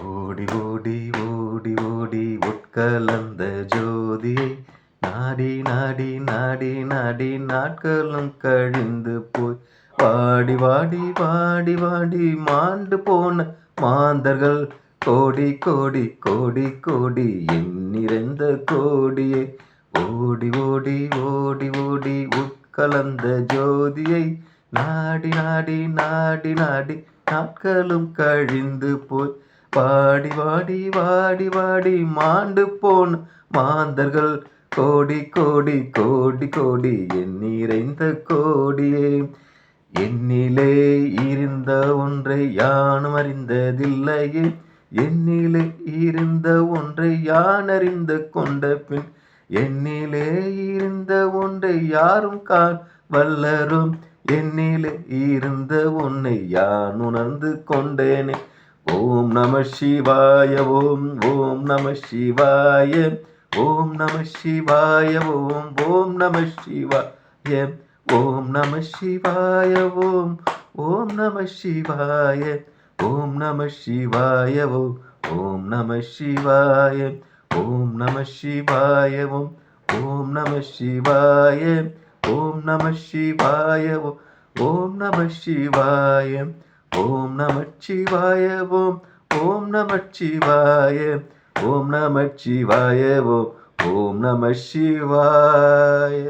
ஓடி ஓடி ஓடி ஓடி உட்கலந்த ஜோதியை நாடி நாடி நாடி நாடி நாட்களும் கழிந்து போய் வாடி வாடி வாடி வாடி மாண்டு போன மாந்தர்கள் கோடி கோடி கோடி கோடி எண்ணிறந்த கோடியை ஓடி ஓடி ஓடி ஓடி உட்கலந்த ஜோதியை நாடி நாடி நாடி நாடி நாட்களும் கழிந்து போய் வாடி வாடி வாடி வாடி மாண்டு போன மாந்தர்கள் கோடி கோடி கோடி கோடி எண்ணிறைந்த கோடியே என்னிலே இருந்த ஒன்றை யானும் அறிந்ததில்லையே என்னிலே இருந்த ஒன்றை யான் அறிந்து கொண்ட பின் என்னிலே இருந்த ஒன்றை யாரும் காண் வல்லரும் என்னிலே இருந்த ஒன்றை யான் உணர்ந்து கொண்டேனே. ஓம் நம சிவாய ஓம் ஓம் நம சிவாய ஓம் நம சிவாய ஓம் ஓம் நம சிவாய ஓம் நம சிவாய ஓம் ஓம் நம சிவாய ஓம் நம சிவாய ஓம் ஓம் நம சிவாய ஓம் நம சிவாய ஓம் ஓம் நம சிவாய ஓம் நம சிவாய ஓம் நம சிவாய ஓம் நம சிவாய ஓம் நம சிவாய ஓம் நம சிவாய ஓம் நம சிவாய.